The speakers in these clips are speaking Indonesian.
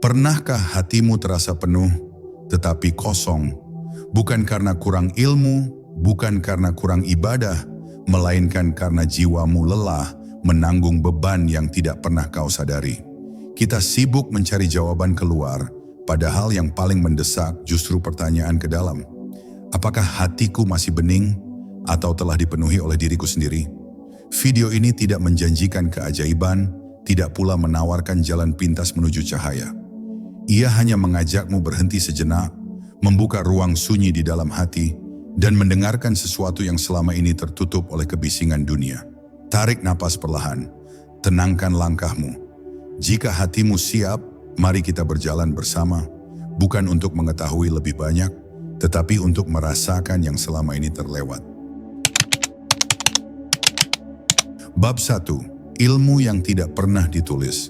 Pernahkah hatimu terasa penuh, tetapi kosong? Bukan karena kurang ilmu, bukan karena kurang ibadah, melainkan karena jiwamu lelah menanggung beban yang tidak pernah kau sadari. Kita sibuk mencari jawaban keluar, padahal yang paling mendesak justru pertanyaan ke dalam. Apakah hatiku masih bening atau telah dipenuhi oleh diriku sendiri? Video ini tidak menjanjikan keajaiban, tidak pula menawarkan jalan pintas menuju cahaya. Ia hanya mengajakmu berhenti sejenak, membuka ruang sunyi di dalam hati, dan mendengarkan sesuatu yang selama ini tertutup oleh kebisingan dunia. Tarik napas perlahan, tenangkan langkahmu. Jika hatimu siap, mari kita berjalan bersama, bukan untuk mengetahui lebih banyak, tetapi untuk merasakan yang selama ini terlewat. Bab 1. Ilmu yang tidak pernah ditulis.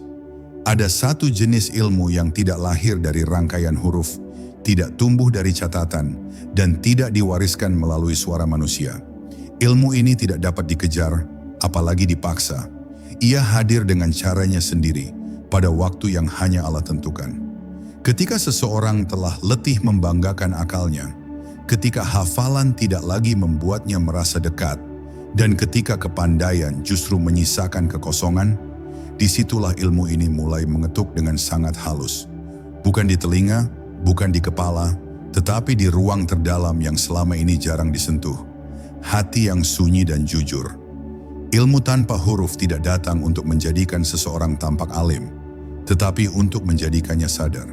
Ada satu jenis ilmu yang tidak lahir dari rangkaian huruf, tidak tumbuh dari catatan, dan tidak diwariskan melalui suara manusia. Ilmu ini tidak dapat dikejar, apalagi dipaksa. Ia hadir dengan caranya sendiri, pada waktu yang hanya Allah tentukan. Ketika seseorang telah letih membanggakan akalnya, ketika hafalan tidak lagi membuatnya merasa dekat, dan ketika kepandaian justru menyisakan kekosongan, disitulah ilmu ini mulai mengetuk dengan sangat halus. Bukan di telinga, bukan di kepala, tetapi di ruang terdalam yang selama ini jarang disentuh. Hati yang sunyi dan jujur. Ilmu tanpa huruf tidak datang untuk menjadikan seseorang tampak alim, tetapi untuk menjadikannya sadar.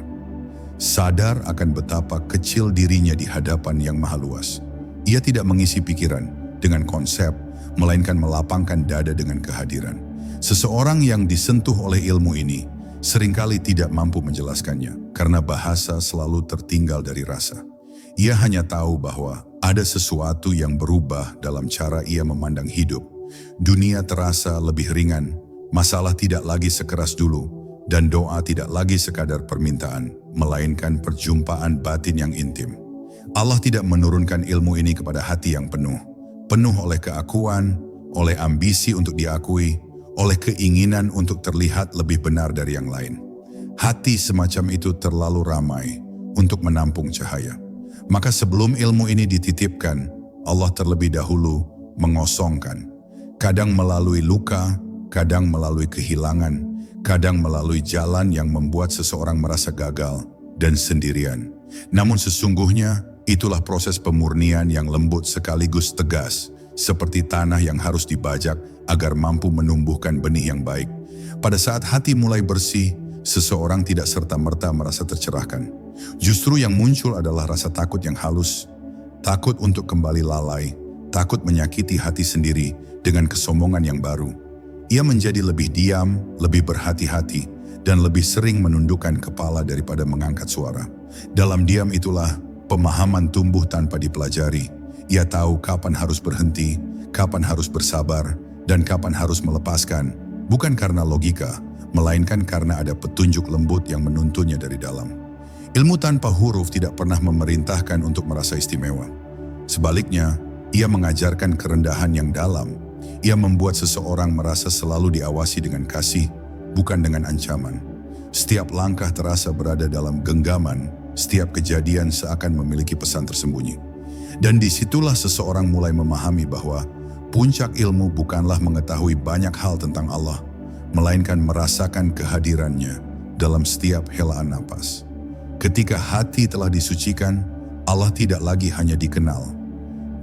Sadar akan betapa kecil dirinya di hadapan yang maha luas. Ia tidak mengisi pikiran dengan konsep, melainkan melapangkan dada dengan kehadiran. Seseorang yang disentuh oleh ilmu ini seringkali tidak mampu menjelaskannya, karena bahasa selalu tertinggal dari rasa. Ia hanya tahu bahwa ada sesuatu yang berubah dalam cara ia memandang hidup. Dunia terasa lebih ringan, masalah tidak lagi sekeras dulu, dan doa tidak lagi sekadar permintaan, melainkan perjumpaan batin yang intim. Allah tidak menurunkan ilmu ini kepada hati yang penuh oleh keakuan, oleh ambisi untuk diakui, oleh keinginan untuk terlihat lebih benar dari yang lain. Hati semacam itu terlalu ramai untuk menampung cahaya. Maka sebelum ilmu ini dititipkan, Allah terlebih dahulu mengosongkan. Kadang melalui luka, kadang melalui kehilangan, kadang melalui jalan yang membuat seseorang merasa gagal dan sendirian. Namun sesungguhnya itulah proses pemurnian yang lembut sekaligus tegas, seperti tanah yang harus dibajak agar mampu menumbuhkan benih yang baik. Pada saat hati mulai bersih, seseorang tidak serta-merta merasa tercerahkan. Justru yang muncul adalah rasa takut yang halus, takut untuk kembali lalai, takut menyakiti hati sendiri dengan kesombongan yang baru. Ia menjadi lebih diam, lebih berhati-hati, dan lebih sering menundukkan kepala daripada mengangkat suara. Dalam diam itulah pemahaman tumbuh tanpa dipelajari. Ia tahu kapan harus berhenti, kapan harus bersabar, dan kapan harus melepaskan, bukan karena logika, melainkan karena ada petunjuk lembut yang menuntunnya dari dalam. Ilmu tanpa huruf tidak pernah memerintahkan untuk merasa istimewa. Sebaliknya, ia mengajarkan kerendahan yang dalam. Ia membuat seseorang merasa selalu diawasi dengan kasih, bukan dengan ancaman. Setiap langkah terasa berada dalam genggaman, setiap kejadian seakan memiliki pesan tersembunyi. Dan disitulah seseorang mulai memahami bahwa puncak ilmu bukanlah mengetahui banyak hal tentang Allah, melainkan merasakan kehadirannya dalam setiap helaan napas. Ketika hati telah disucikan, Allah tidak lagi hanya dikenal.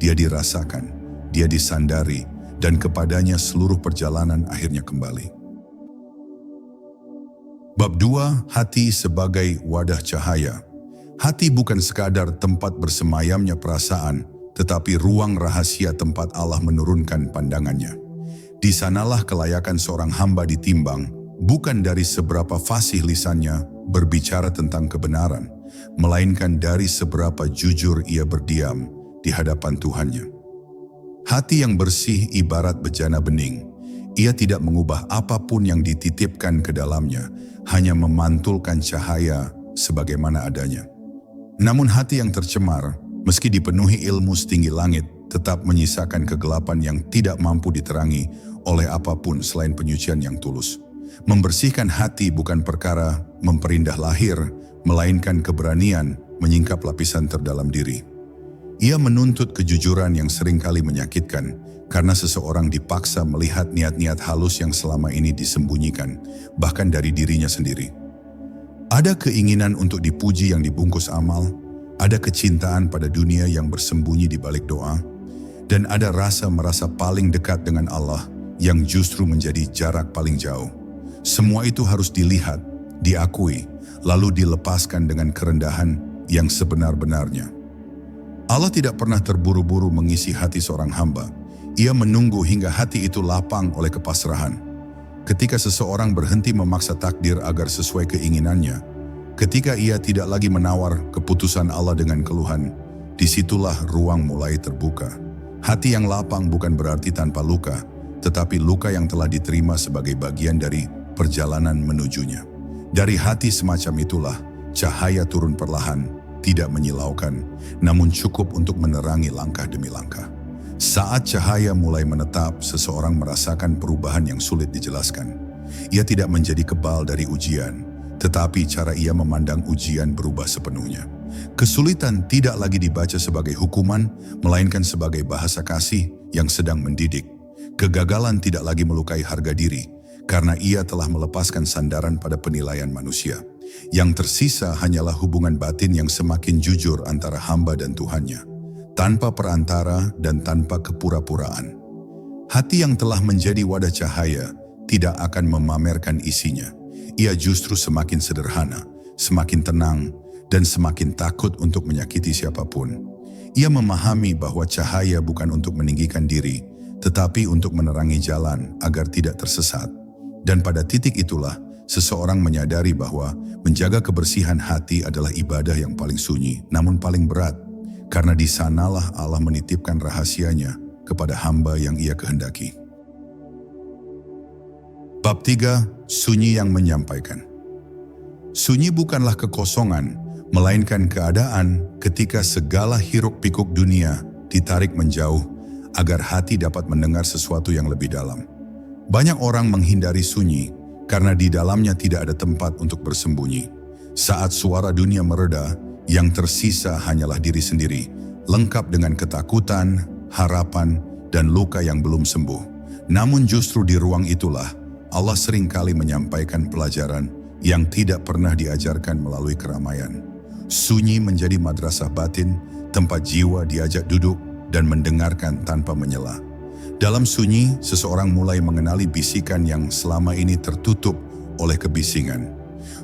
Dia dirasakan, dia disandari, dan kepadanya seluruh perjalanan akhirnya kembali. Bab 2. Hati sebagai wadah cahaya. Hati bukan sekadar tempat bersemayamnya perasaan, tetapi ruang rahasia tempat Allah menurunkan pandangannya. Di sanalah kelayakan seorang hamba ditimbang, bukan dari seberapa fasih lisannya berbicara tentang kebenaran, melainkan dari seberapa jujur ia berdiam di hadapan Tuhannya. Hati yang bersih ibarat bejana bening. Ia tidak mengubah apapun yang dititipkan ke dalamnya, hanya memantulkan cahaya sebagaimana adanya. Namun hati yang tercemar, meski dipenuhi ilmu setinggi langit, tetap menyisakan kegelapan yang tidak mampu diterangi oleh apapun selain penyucian yang tulus. Membersihkan hati bukan perkara memperindah lahir, melainkan keberanian menyingkap lapisan terdalam diri. Ia menuntut kejujuran yang seringkali menyakitkan, karena seseorang dipaksa melihat niat-niat halus yang selama ini disembunyikan, bahkan dari dirinya sendiri. Ada keinginan untuk dipuji yang dibungkus amal, ada kecintaan pada dunia yang bersembunyi di balik doa, dan ada rasa merasa paling dekat dengan Allah yang justru menjadi jarak paling jauh. Semua itu harus dilihat, diakui, lalu dilepaskan dengan kerendahan yang sebenar-benarnya. Allah tidak pernah terburu-buru mengisi hati seorang hamba. Ia menunggu hingga hati itu lapang oleh kepasrahan. Ketika seseorang berhenti memaksa takdir agar sesuai keinginannya, ketika ia tidak lagi menawar keputusan Allah dengan keluhan, disitulah ruang mulai terbuka. Hati yang lapang bukan berarti tanpa luka, tetapi luka yang telah diterima sebagai bagian dari perjalanan menujunya. Dari hati semacam itulah cahaya turun perlahan, tidak menyilaukan, namun cukup untuk menerangi langkah demi langkah. Saat cahaya mulai menetap, seseorang merasakan perubahan yang sulit dijelaskan. Ia tidak menjadi kebal dari ujian, tetapi cara ia memandang ujian berubah sepenuhnya. Kesulitan tidak lagi dibaca sebagai hukuman, melainkan sebagai bahasa kasih yang sedang mendidik. Kegagalan tidak lagi melukai harga diri, karena ia telah melepaskan sandaran pada penilaian manusia. Yang tersisa hanyalah hubungan batin yang semakin jujur antara hamba dan Tuhannya, tanpa perantara dan tanpa kepura-puraan. Hati yang telah menjadi wadah cahaya tidak akan memamerkan isinya. Ia justru semakin sederhana, semakin tenang, dan semakin takut untuk menyakiti siapapun. Ia memahami bahwa cahaya bukan untuk meninggikan diri, tetapi untuk menerangi jalan agar tidak tersesat. Dan pada titik itulah, seseorang menyadari bahwa menjaga kebersihan hati adalah ibadah yang paling sunyi, namun paling berat, karena di sanalah Allah menitipkan rahasianya kepada hamba yang ia kehendaki. Bab 3. Sunyi yang menyampaikan. Sunyi bukanlah kekosongan, melainkan keadaan ketika segala hiruk-pikuk dunia ditarik menjauh agar hati dapat mendengar sesuatu yang lebih dalam. Banyak orang menghindari sunyi karena di dalamnya tidak ada tempat untuk bersembunyi. Saat suara dunia mereda, yang tersisa hanyalah diri sendiri, lengkap dengan ketakutan, harapan, dan luka yang belum sembuh. Namun justru di ruang itulah, Allah seringkali menyampaikan pelajaran yang tidak pernah diajarkan melalui keramaian. Sunyi menjadi madrasah batin, tempat jiwa diajak duduk dan mendengarkan tanpa menyela. Dalam sunyi, seseorang mulai mengenali bisikan yang selama ini tertutup oleh kebisingan.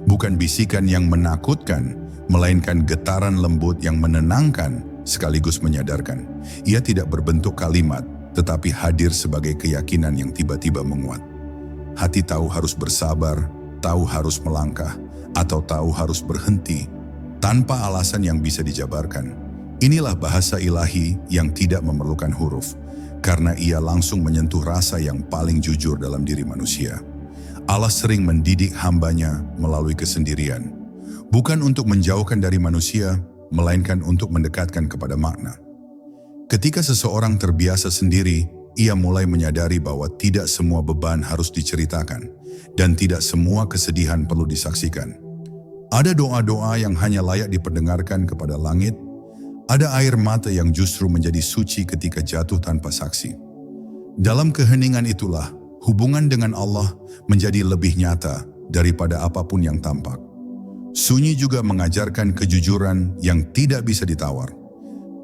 Bukan bisikan yang menakutkan, melainkan getaran lembut yang menenangkan sekaligus menyadarkan. Ia tidak berbentuk kalimat, tetapi hadir sebagai keyakinan yang tiba-tiba menguat. Hati tahu harus bersabar, tahu harus melangkah, atau tahu harus berhenti, tanpa alasan yang bisa dijabarkan. Inilah bahasa ilahi yang tidak memerlukan huruf, karena ia langsung menyentuh rasa yang paling jujur dalam diri manusia. Allah sering mendidik hambanya melalui kesendirian, bukan untuk menjauhkan dari manusia, melainkan untuk mendekatkan kepada makna. Ketika seseorang terbiasa sendiri, ia mulai menyadari bahwa tidak semua beban harus diceritakan, dan tidak semua kesedihan perlu disaksikan. Ada doa-doa yang hanya layak diperdengarkan kepada langit, ada air mata yang justru menjadi suci ketika jatuh tanpa saksi. Dalam keheningan itulah, hubungan dengan Allah menjadi lebih nyata daripada apapun yang tampak. Sunyi juga mengajarkan kejujuran yang tidak bisa ditawar.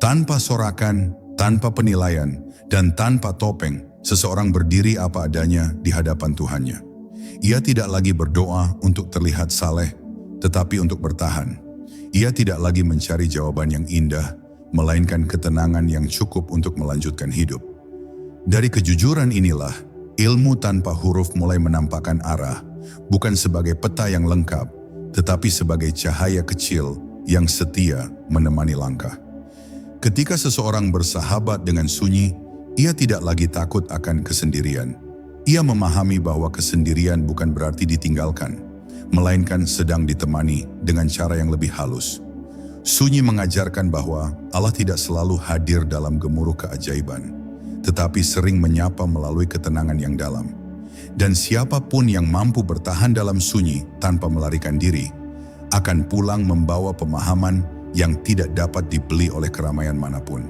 Tanpa sorakan, tanpa penilaian, dan tanpa topeng, seseorang berdiri apa adanya di hadapan Tuhannya. Ia tidak lagi berdoa untuk terlihat saleh, tetapi untuk bertahan. Ia tidak lagi mencari jawaban yang indah, melainkan ketenangan yang cukup untuk melanjutkan hidup. Dari kejujuran inilah, ilmu tanpa huruf mulai menampakkan arah, bukan sebagai peta yang lengkap, tetapi sebagai cahaya kecil yang setia menemani langkah. Ketika seseorang bersahabat dengan sunyi, ia tidak lagi takut akan kesendirian. Ia memahami bahwa kesendirian bukan berarti ditinggalkan, melainkan sedang ditemani dengan cara yang lebih halus. Sunyi mengajarkan bahwa Allah tidak selalu hadir dalam gemuruh keajaiban, tetapi sering menyapa melalui ketenangan yang dalam. Dan siapapun yang mampu bertahan dalam sunyi tanpa melarikan diri, akan pulang membawa pemahaman yang tidak dapat dibeli oleh keramaian manapun.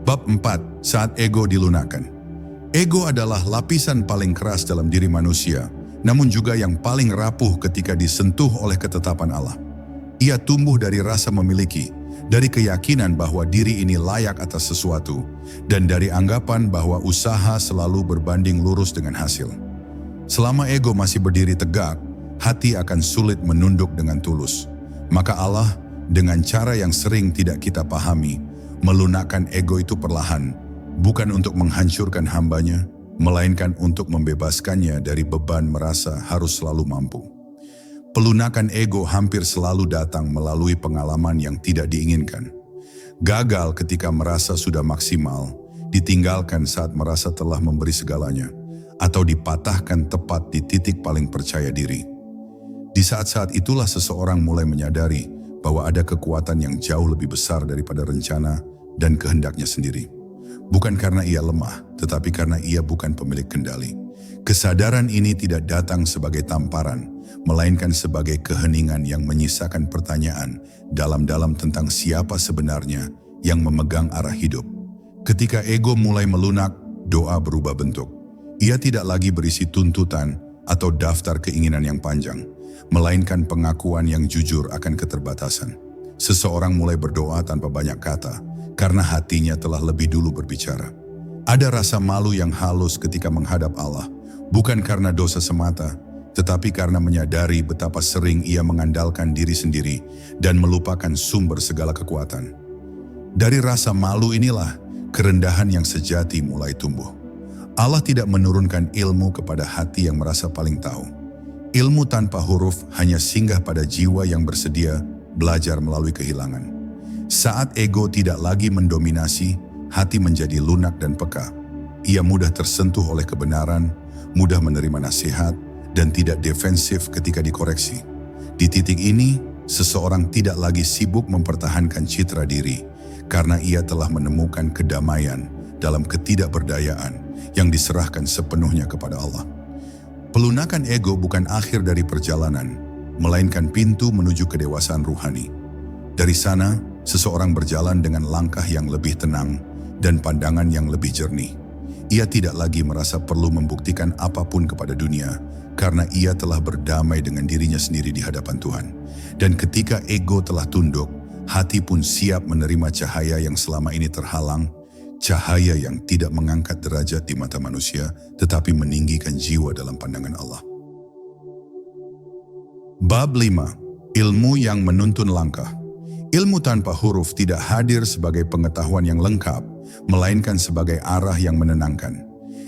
Bab 4. Saat ego dilunakkan. Ego adalah lapisan paling keras dalam diri manusia, namun juga yang paling rapuh ketika disentuh oleh ketetapan Allah. Ia tumbuh dari rasa memiliki, dari keyakinan bahwa diri ini layak atas sesuatu, dan dari anggapan bahwa usaha selalu berbanding lurus dengan hasil. Selama ego masih berdiri tegak, hati akan sulit menunduk dengan tulus. Maka Allah, dengan cara yang sering tidak kita pahami, melunakkan ego itu perlahan, bukan untuk menghancurkan hambanya, melainkan untuk membebaskannya dari beban merasa harus selalu mampu. Pelunakan ego hampir selalu datang melalui pengalaman yang tidak diinginkan. Gagal ketika merasa sudah maksimal, ditinggalkan saat merasa telah memberi segalanya, atau dipatahkan tepat di titik paling percaya diri. Di saat-saat itulah seseorang mulai menyadari bahwa ada kekuatan yang jauh lebih besar daripada rencana dan kehendaknya sendiri. Bukan karena ia lemah, tetapi karena ia bukan pemilik kendali. Kesadaran ini tidak datang sebagai tamparan, melainkan sebagai keheningan yang menyisakan pertanyaan dalam-dalam tentang siapa sebenarnya yang memegang arah hidup. Ketika ego mulai melunak, doa berubah bentuk. Ia tidak lagi berisi tuntutan atau daftar keinginan yang panjang, melainkan pengakuan yang jujur akan keterbatasan. Seseorang mulai berdoa tanpa banyak kata, karena hatinya telah lebih dulu berbicara. Ada rasa malu yang halus ketika menghadap Allah, bukan karena dosa semata, tetapi karena menyadari betapa sering ia mengandalkan diri sendiri dan melupakan sumber segala kekuatan. Dari rasa malu inilah kerendahan yang sejati mulai tumbuh. Allah tidak menurunkan ilmu kepada hati yang merasa paling tahu. Ilmu tanpa huruf hanya singgah pada jiwa yang bersedia belajar melalui kehilangan. Saat ego tidak lagi mendominasi, hati menjadi lunak dan peka. Ia mudah tersentuh oleh kebenaran, mudah menerima nasihat, dan tidak defensif ketika dikoreksi. Di titik ini, seseorang tidak lagi sibuk mempertahankan citra diri, karena ia telah menemukan kedamaian dalam ketidakberdayaan yang diserahkan sepenuhnya kepada Allah. Pelunakan ego bukan akhir dari perjalanan, melainkan pintu menuju kedewasaan ruhani. Dari sana, seseorang berjalan dengan langkah yang lebih tenang dan pandangan yang lebih jernih. Ia tidak lagi merasa perlu membuktikan apapun kepada dunia, karena ia telah berdamai dengan dirinya sendiri di hadapan Tuhan. Dan ketika ego telah tunduk, hati pun siap menerima cahaya yang selama ini terhalang, cahaya yang tidak mengangkat derajat di mata manusia, tetapi meninggikan jiwa dalam pandangan Allah. Bab 5. Ilmu yang menuntun langkah. Ilmu tanpa huruf tidak hadir sebagai pengetahuan yang lengkap, melainkan sebagai arah yang menenangkan.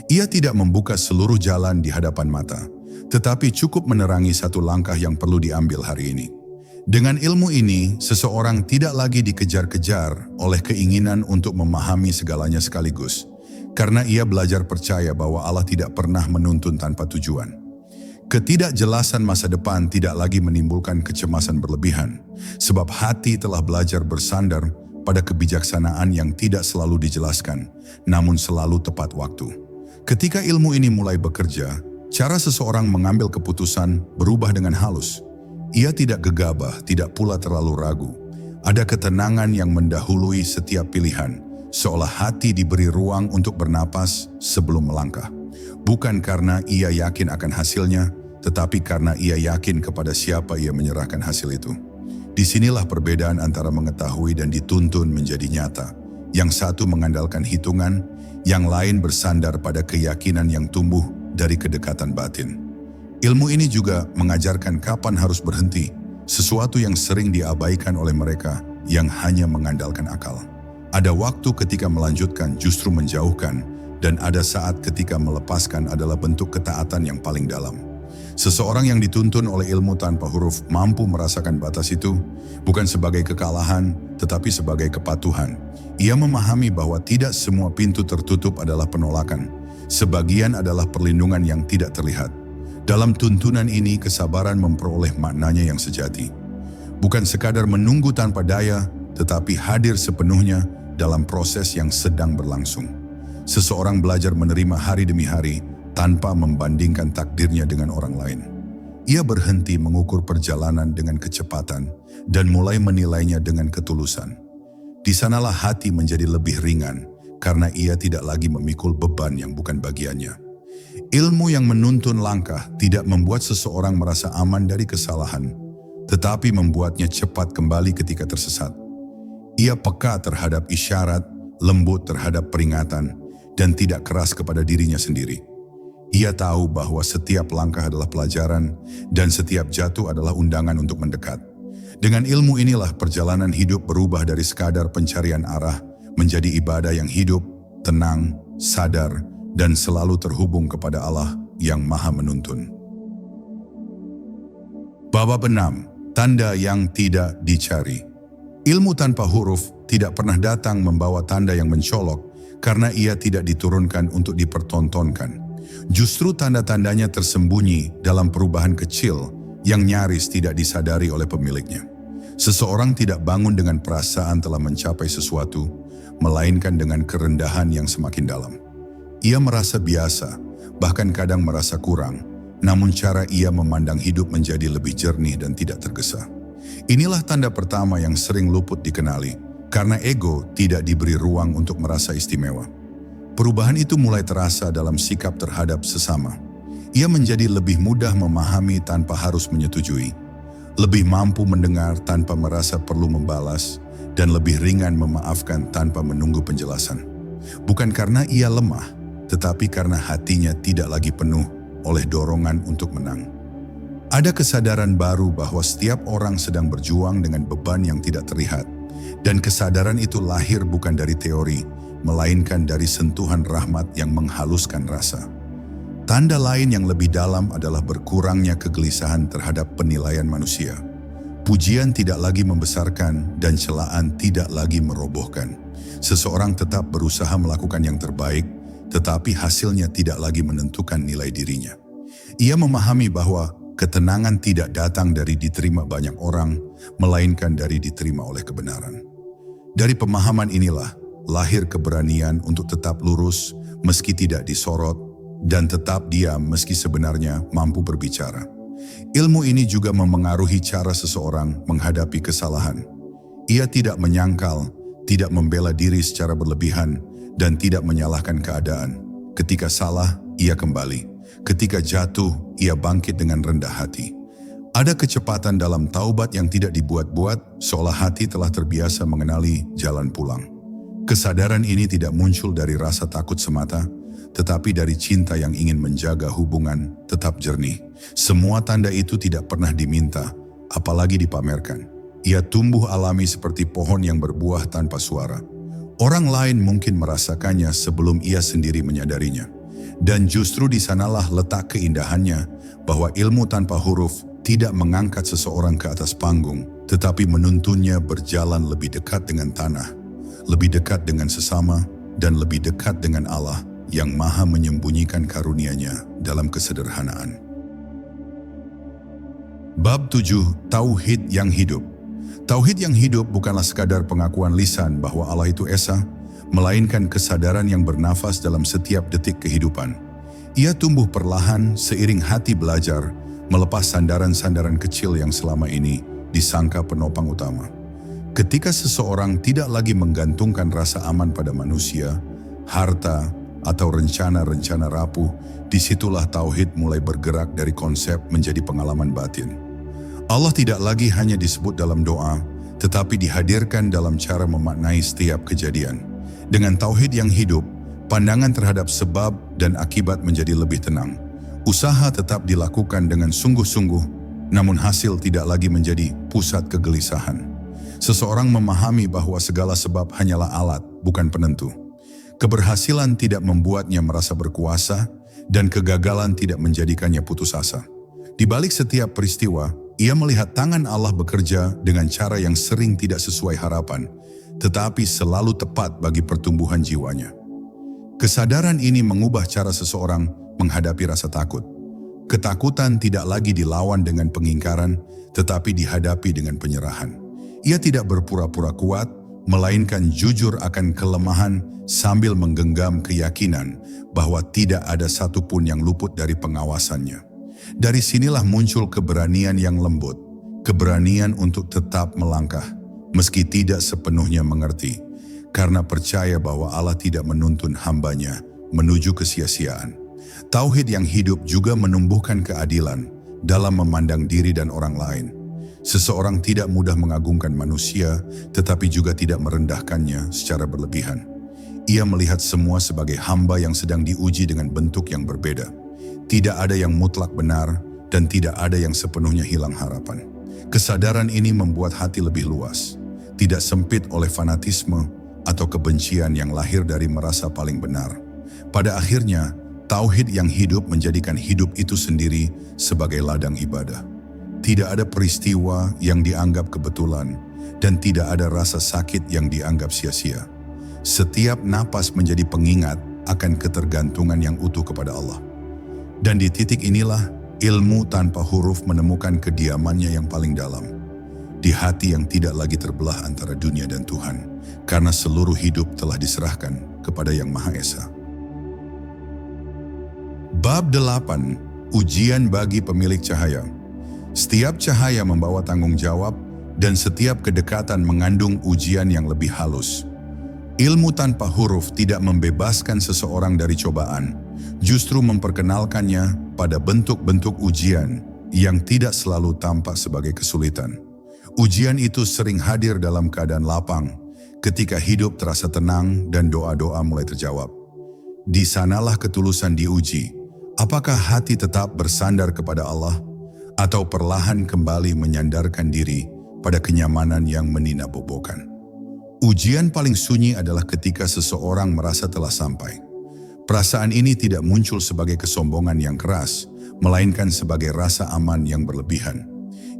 Ia tidak membuka seluruh jalan di hadapan mata, tetapi cukup menerangi satu langkah yang perlu diambil hari ini. Dengan ilmu ini, seseorang tidak lagi dikejar-kejar oleh keinginan untuk memahami segalanya sekaligus, karena ia belajar percaya bahwa Allah tidak pernah menuntun tanpa tujuan. Ketidakjelasan masa depan tidak lagi menimbulkan kecemasan berlebihan, sebab hati telah belajar bersandar pada kebijaksanaan yang tidak selalu dijelaskan, namun selalu tepat waktu. Ketika ilmu ini mulai bekerja, cara seseorang mengambil keputusan berubah dengan halus. Ia tidak gegabah, tidak pula terlalu ragu. Ada ketenangan yang mendahului setiap pilihan, seolah hati diberi ruang untuk bernapas sebelum melangkah. Bukan karena ia yakin akan hasilnya, tetapi karena ia yakin kepada siapa ia menyerahkan hasil itu. Disinilah perbedaan antara mengetahui dan dituntun menjadi nyata. Yang satu mengandalkan hitungan, yang lain bersandar pada keyakinan yang tumbuh dari kedekatan batin. Ilmu ini juga mengajarkan kapan harus berhenti, sesuatu yang sering diabaikan oleh mereka yang hanya mengandalkan akal. Ada waktu ketika melanjutkan justru menjauhkan, dan ada saat ketika melepaskan adalah bentuk ketaatan yang paling dalam. Seseorang yang dituntun oleh ilmu tanpa huruf mampu merasakan batas itu, bukan sebagai kekalahan, tetapi sebagai kepatuhan. Ia memahami bahwa tidak semua pintu tertutup adalah penolakan. Sebagian adalah perlindungan yang tidak terlihat. Dalam tuntunan ini, kesabaran memperoleh maknanya yang sejati. Bukan sekadar menunggu tanpa daya, tetapi hadir sepenuhnya dalam proses yang sedang berlangsung. Seseorang belajar menerima hari demi hari tanpa membandingkan takdirnya dengan orang lain. Ia berhenti mengukur perjalanan dengan kecepatan dan mulai menilainya dengan ketulusan. Di sanalah hati menjadi lebih ringan karena ia tidak lagi memikul beban yang bukan bagiannya. Ilmu yang menuntun langkah tidak membuat seseorang merasa aman dari kesalahan, tetapi membuatnya cepat kembali ketika tersesat. Ia peka terhadap isyarat, lembut terhadap peringatan, dan tidak keras kepada dirinya sendiri. Ia tahu bahwa setiap langkah adalah pelajaran dan setiap jatuh adalah undangan untuk mendekat. Dengan ilmu inilah perjalanan hidup berubah dari sekadar pencarian arah menjadi ibadah yang hidup, tenang, sadar, dan selalu terhubung kepada Allah yang Maha Menuntun. Bab 6. Tanda yang tidak dicari. Ilmu tanpa huruf tidak pernah datang membawa tanda yang mencolok karena ia tidak diturunkan untuk dipertontonkan. Justru tanda-tandanya tersembunyi dalam perubahan kecil yang nyaris tidak disadari oleh pemiliknya. Seseorang tidak bangun dengan perasaan telah mencapai sesuatu, melainkan dengan kerendahan yang semakin dalam. Ia merasa biasa, bahkan kadang merasa kurang, namun cara ia memandang hidup menjadi lebih jernih dan tidak tergesa. Inilah tanda pertama yang sering luput dikenali, karena ego tidak diberi ruang untuk merasa istimewa. Perubahan itu mulai terasa dalam sikap terhadap sesama. Ia menjadi lebih mudah memahami tanpa harus menyetujui, lebih mampu mendengar tanpa merasa perlu membalas, dan lebih ringan memaafkan tanpa menunggu penjelasan. Bukan karena ia lemah, tetapi karena hatinya tidak lagi penuh oleh dorongan untuk menang. Ada kesadaran baru bahwa setiap orang sedang berjuang dengan beban yang tidak terlihat, dan kesadaran itu lahir bukan dari teori, melainkan dari sentuhan rahmat yang menghaluskan rasa. Tanda lain yang lebih dalam adalah berkurangnya kegelisahan terhadap penilaian manusia. Pujian tidak lagi membesarkan dan celaan tidak lagi merobohkan. Seseorang tetap berusaha melakukan yang terbaik, tetapi hasilnya tidak lagi menentukan nilai dirinya. Ia memahami bahwa ketenangan tidak datang dari diterima banyak orang, melainkan dari diterima oleh kebenaran. Dari pemahaman inilah lahir keberanian untuk tetap lurus meski tidak disorot dan tetap diam meski sebenarnya mampu berbicara. Ilmu ini juga memengaruhi cara seseorang menghadapi kesalahan. Ia tidak menyangkal, tidak membela diri secara berlebihan, dan tidak menyalahkan keadaan. Ketika salah, ia kembali. Ketika jatuh, ia bangkit dengan rendah hati. Ada kecepatan dalam taubat yang tidak dibuat-buat, seolah hati telah terbiasa mengenali jalan pulang. Kesadaran ini tidak muncul dari rasa takut semata, tetapi dari cinta yang ingin menjaga hubungan tetap jernih. Semua tanda itu tidak pernah diminta, apalagi dipamerkan. Ia tumbuh alami seperti pohon yang berbuah tanpa suara. Orang lain mungkin merasakannya sebelum ia sendiri menyadarinya. Dan justru di sanalah letak keindahannya, bahwa ilmu tanpa huruf tidak mengangkat seseorang ke atas panggung, tetapi menuntunnya berjalan lebih dekat dengan tanah, lebih dekat dengan sesama, dan lebih dekat dengan Allah yang Maha menyembunyikan karunia-Nya dalam kesederhanaan. Bab 7. Tauhid yang hidup. Tauhid yang hidup bukanlah sekadar pengakuan lisan bahwa Allah itu esa, melainkan kesadaran yang bernafas dalam setiap detik kehidupan. Ia tumbuh perlahan seiring hati belajar melepas sandaran-sandaran kecil yang selama ini disangka penopang utama. Ketika seseorang tidak lagi menggantungkan rasa aman pada manusia, harta, atau rencana-rencana rapuh, disitulah tauhid mulai bergerak dari konsep menjadi pengalaman batin. Allah tidak lagi hanya disebut dalam doa, tetapi dihadirkan dalam cara memaknai setiap kejadian. Dengan tauhid yang hidup, pandangan terhadap sebab dan akibat menjadi lebih tenang. Usaha tetap dilakukan dengan sungguh-sungguh, namun hasil tidak lagi menjadi pusat kegelisahan. Seseorang memahami bahwa segala sebab hanyalah alat, bukan penentu. Keberhasilan tidak membuatnya merasa berkuasa, dan kegagalan tidak menjadikannya putus asa. Di balik setiap peristiwa, ia melihat tangan Allah bekerja dengan cara yang sering tidak sesuai harapan, tetapi selalu tepat bagi pertumbuhan jiwanya. Kesadaran ini mengubah cara seseorang menghadapi rasa takut. Ketakutan tidak lagi dilawan dengan pengingkaran, tetapi dihadapi dengan penyerahan. Ia tidak berpura-pura kuat, melainkan jujur akan kelemahan sambil menggenggam keyakinan bahwa tidak ada satupun yang luput dari pengawasannya. Dari sinilah muncul keberanian yang lembut, keberanian untuk tetap melangkah, meski tidak sepenuhnya mengerti, karena percaya bahwa Allah tidak menuntun hambanya menuju kesia-siaan. Tauhid yang hidup juga menumbuhkan keadilan dalam memandang diri dan orang lain. Seseorang tidak mudah mengagungkan manusia, tetapi juga tidak merendahkannya secara berlebihan. Ia melihat semua sebagai hamba yang sedang diuji dengan bentuk yang berbeda. Tidak ada yang mutlak benar dan tidak ada yang sepenuhnya hilang harapan. Kesadaran ini membuat hati lebih luas, tidak sempit oleh fanatisme atau kebencian yang lahir dari merasa paling benar. Pada akhirnya, tauhid yang hidup menjadikan hidup itu sendiri sebagai ladang ibadah. Tidak ada peristiwa yang dianggap kebetulan dan tidak ada rasa sakit yang dianggap sia-sia. Setiap napas menjadi pengingat akan ketergantungan yang utuh kepada Allah. Dan di titik inilah ilmu tanpa huruf menemukan kediamannya yang paling dalam. Di hati yang tidak lagi terbelah antara dunia dan Tuhan, karena seluruh hidup telah diserahkan kepada Yang Maha Esa. Bab 8. Ujian bagi pemilik cahaya. Setiap cahaya membawa tanggung jawab dan setiap kedekatan mengandung ujian yang lebih halus. Ilmu tanpa huruf tidak membebaskan seseorang dari cobaan, justru memperkenalkannya pada bentuk-bentuk ujian yang tidak selalu tampak sebagai kesulitan. Ujian itu sering hadir dalam keadaan lapang, ketika hidup terasa tenang dan doa-doa mulai terjawab. Di sanalah ketulusan diuji. Apakah hati tetap bersandar kepada Allah, atau perlahan kembali menyandarkan diri pada kenyamanan yang meninabobokan? Ujian paling sunyi adalah ketika seseorang merasa telah sampai. Perasaan ini tidak muncul sebagai kesombongan yang keras, melainkan sebagai rasa aman yang berlebihan.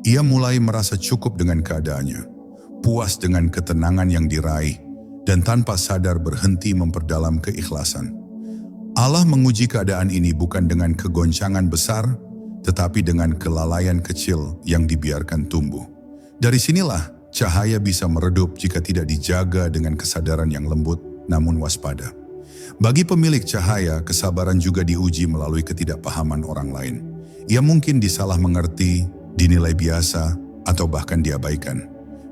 Ia mulai merasa cukup dengan keadaannya, puas dengan ketenangan yang diraih, dan tanpa sadar berhenti memperdalam keikhlasan. Allah menguji keadaan ini bukan dengan kegoncangan besar, tetapi dengan kelalaian kecil yang dibiarkan tumbuh. Dari sinilah cahaya bisa meredup jika tidak dijaga dengan kesadaran yang lembut namun waspada. Bagi pemilik cahaya, kesabaran juga diuji melalui ketidakpahaman orang lain. Ia mungkin disalah mengerti, dinilai biasa, atau bahkan diabaikan.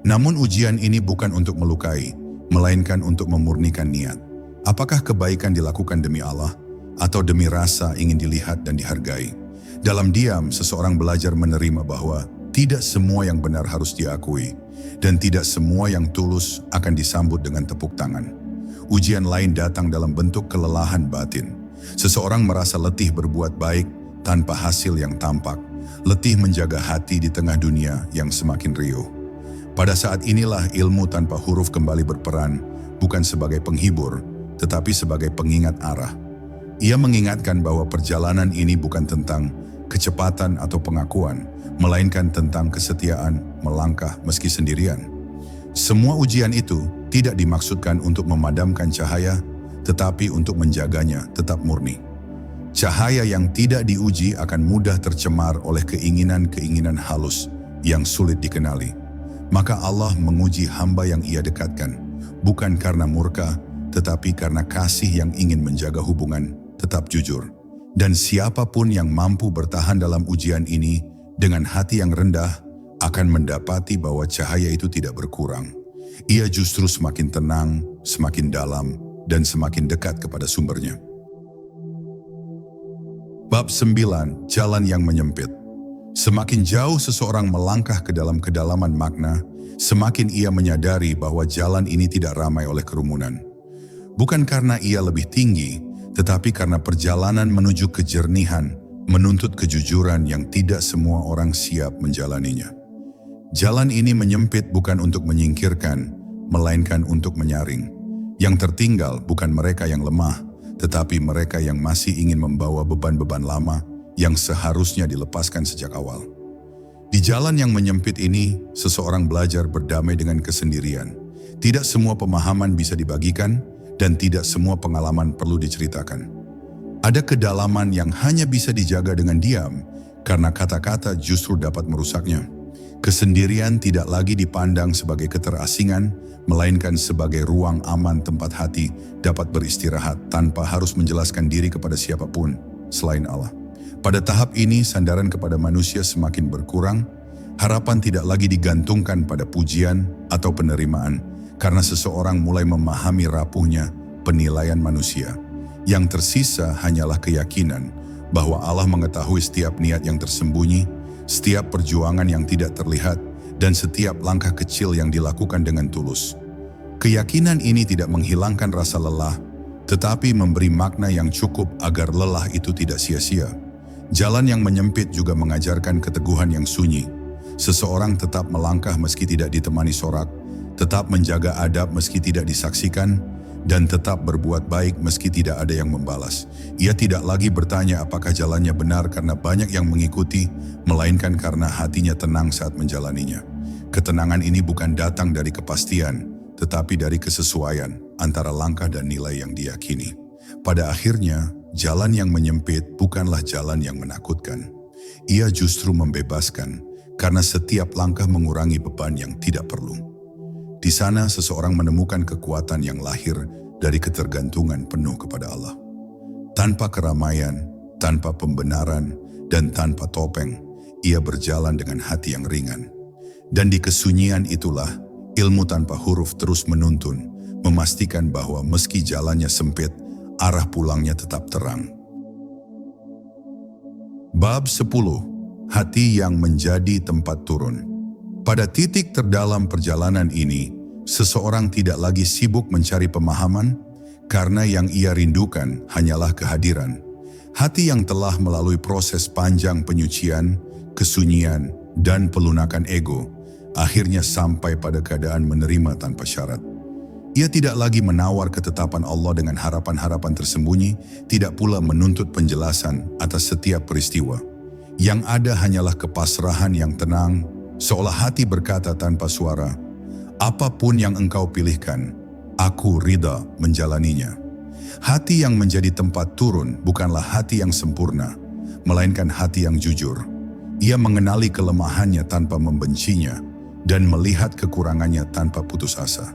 Namun ujian ini bukan untuk melukai, melainkan untuk memurnikan niat. Apakah kebaikan dilakukan demi Allah, atau demi rasa ingin dilihat dan dihargai? Dalam diam, seseorang belajar menerima bahwa tidak semua yang benar harus diakui, dan tidak semua yang tulus akan disambut dengan tepuk tangan. Ujian lain datang dalam bentuk kelelahan batin. Seseorang merasa letih berbuat baik tanpa hasil yang tampak, letih menjaga hati di tengah dunia yang semakin riuh. Pada saat inilah ilmu tanpa huruf kembali berperan, bukan sebagai penghibur, tetapi sebagai pengingat arah. Ia mengingatkan bahwa perjalanan ini bukan tentang kecepatan atau pengakuan, melainkan tentang kesetiaan melangkah meski sendirian. Semua ujian itu tidak dimaksudkan untuk memadamkan cahaya, tetapi untuk menjaganya tetap murni. Cahaya yang tidak diuji akan mudah tercemar oleh keinginan-keinginan halus yang sulit dikenali. Maka Allah menguji hamba yang Ia dekatkan, bukan karena murka, tetapi karena kasih yang ingin menjaga hubungan tetap jujur. Dan siapapun yang mampu bertahan dalam ujian ini dengan hati yang rendah akan mendapati bahwa cahaya itu tidak berkurang. Ia justru semakin tenang, semakin dalam, dan semakin dekat kepada sumbernya. Bab 9. Jalan yang menyempit. Semakin jauh seseorang melangkah ke dalam kedalaman makna, semakin ia menyadari bahwa jalan ini tidak ramai oleh kerumunan. Bukan karena ia lebih tinggi, tetapi karena perjalanan menuju kejernihan menuntut kejujuran yang tidak semua orang siap menjalaninya. Jalan ini menyempit bukan untuk menyingkirkan, melainkan untuk menyaring. Yang tertinggal bukan mereka yang lemah, tetapi mereka yang masih ingin membawa beban-beban lama yang seharusnya dilepaskan sejak awal. Di jalan yang menyempit ini, seseorang belajar berdamai dengan kesendirian. Tidak semua pemahaman bisa dibagikan, dan tidak semua pengalaman perlu diceritakan. Ada kedalaman yang hanya bisa dijaga dengan diam, karena kata-kata justru dapat merusaknya. Kesendirian tidak lagi dipandang sebagai keterasingan, melainkan sebagai ruang aman tempat hati dapat beristirahat tanpa harus menjelaskan diri kepada siapapun selain Allah. Pada tahap ini, sandaran kepada manusia semakin berkurang, harapan tidak lagi digantungkan pada pujian atau penerimaan, karena seseorang mulai memahami rapuhnya penilaian manusia. Yang tersisa hanyalah keyakinan bahwa Allah mengetahui setiap niat yang tersembunyi, setiap perjuangan yang tidak terlihat, dan setiap langkah kecil yang dilakukan dengan tulus. Keyakinan ini tidak menghilangkan rasa lelah, tetapi memberi makna yang cukup agar lelah itu tidak sia-sia. Jalan yang menyempit juga mengajarkan keteguhan yang sunyi. Seseorang tetap melangkah meski tidak ditemani sorak, tetap menjaga adab meski tidak disaksikan, dan tetap berbuat baik meski tidak ada yang membalas. Ia tidak lagi bertanya apakah jalannya benar karena banyak yang mengikuti, melainkan karena hatinya tenang saat menjalaninya. Ketenangan ini bukan datang dari kepastian, tetapi dari kesesuaian antara langkah dan nilai yang diyakini. Pada akhirnya, jalan yang menyempit bukanlah jalan yang menakutkan. Ia justru membebaskan, karena setiap langkah mengurangi beban yang tidak perlu. Di sana seseorang menemukan kekuatan yang lahir dari ketergantungan penuh kepada Allah. Tanpa keramaian, tanpa pembenaran, dan tanpa topeng, ia berjalan dengan hati yang ringan. Dan di kesunyian itulah, ilmu tanpa huruf terus menuntun, memastikan bahwa meski jalannya sempit, arah pulangnya tetap terang. Bab 10. Hati yang menjadi tempat turun. Pada titik terdalam perjalanan ini, seseorang tidak lagi sibuk mencari pemahaman, karena yang ia rindukan hanyalah kehadiran. Hati yang telah melalui proses panjang penyucian, kesunyian, dan pelunakan ego, akhirnya sampai pada keadaan menerima tanpa syarat. Ia tidak lagi menawar ketetapan Allah dengan harapan-harapan tersembunyi, tidak pula menuntut penjelasan atas setiap peristiwa. Yang ada hanyalah kepasrahan yang tenang, seolah hati berkata tanpa suara, "Apapun yang engkau pilihkan, aku ridha menjalaninya." Hati yang menjadi tempat turun bukanlah hati yang sempurna, melainkan hati yang jujur. Ia mengenali kelemahannya tanpa membencinya, dan melihat kekurangannya tanpa putus asa.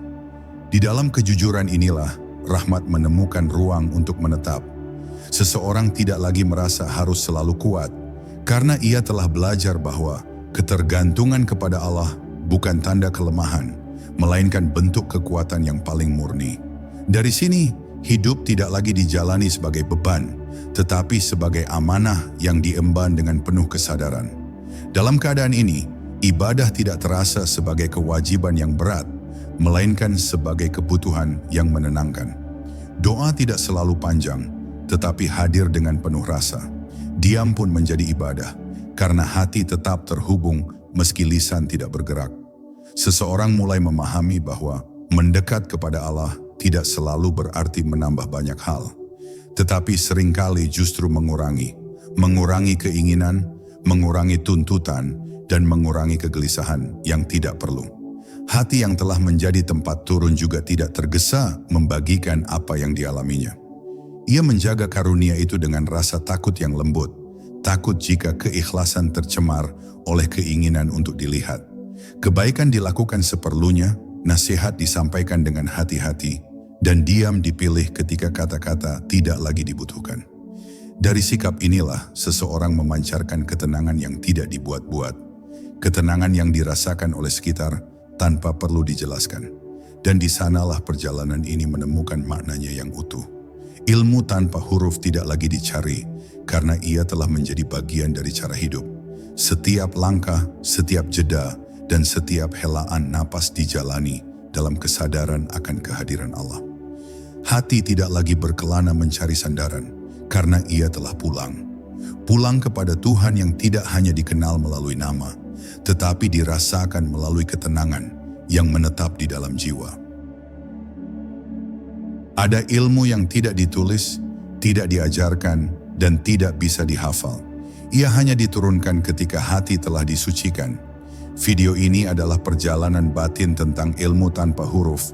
Di dalam kejujuran inilah, rahmat menemukan ruang untuk menetap. Seseorang tidak lagi merasa harus selalu kuat, karena ia telah belajar bahwa ketergantungan kepada Allah bukan tanda kelemahan, melainkan bentuk kekuatan yang paling murni. Dari sini, hidup tidak lagi dijalani sebagai beban, tetapi sebagai amanah yang diemban dengan penuh kesadaran. Dalam keadaan ini, ibadah tidak terasa sebagai kewajiban yang berat, melainkan sebagai kebutuhan yang menenangkan. Doa tidak selalu panjang, tetapi hadir dengan penuh rasa. Diam pun menjadi ibadah, karena hati tetap terhubung meski lisan tidak bergerak. Seseorang mulai memahami bahwa mendekat kepada Allah tidak selalu berarti menambah banyak hal, tetapi seringkali justru mengurangi keinginan, mengurangi tuntutan, dan mengurangi kegelisahan yang tidak perlu. Hati yang telah menjadi tempat turun juga tidak tergesa membagikan apa yang dialaminya. Ia menjaga karunia itu dengan rasa takut yang lembut, takut jika keikhlasan tercemar oleh keinginan untuk dilihat. Kebaikan dilakukan seperlunya, nasihat disampaikan dengan hati-hati, dan diam dipilih ketika kata-kata tidak lagi dibutuhkan. Dari sikap inilah seseorang memancarkan ketenangan yang tidak dibuat-buat, ketenangan yang dirasakan oleh sekitar tanpa perlu dijelaskan. Dan di sanalah perjalanan ini menemukan maknanya yang utuh. Ilmu tanpa huruf tidak lagi dicari, karena ia telah menjadi bagian dari cara hidup. Setiap langkah, setiap jeda, dan setiap helaan napas dijalani dalam kesadaran akan kehadiran Allah. Hati tidak lagi berkelana mencari sandaran, karena ia telah pulang. Pulang kepada Tuhan yang tidak hanya dikenal melalui nama, tetapi dirasakan melalui ketenangan yang menetap di dalam jiwa. Ada ilmu yang tidak ditulis, tidak diajarkan, dan tidak bisa dihafal. Ia hanya diturunkan ketika hati telah disucikan. Video ini adalah perjalanan batin tentang ilmu tanpa huruf,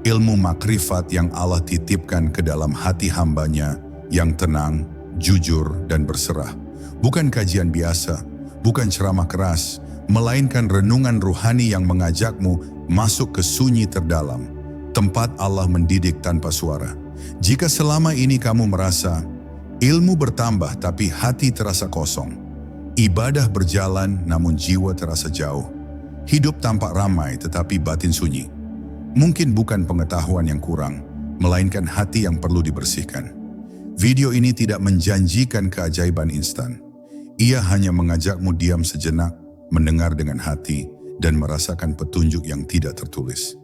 ilmu makrifat yang Allah titipkan ke dalam hati hambanya yang tenang, jujur, dan berserah. Bukan kajian biasa, bukan ceramah keras, melainkan renungan ruhani yang mengajakmu masuk ke sunyi terdalam, tempat Allah mendidik tanpa suara. Jika selama ini kamu merasa ilmu bertambah tapi hati terasa kosong, ibadah berjalan namun jiwa terasa jauh, hidup tampak ramai tetapi batin sunyi, mungkin bukan pengetahuan yang kurang, melainkan hati yang perlu dibersihkan. Video ini tidak menjanjikan keajaiban instan. Ia hanya mengajakmu diam sejenak, mendengar dengan hati, dan merasakan petunjuk yang tidak tertulis.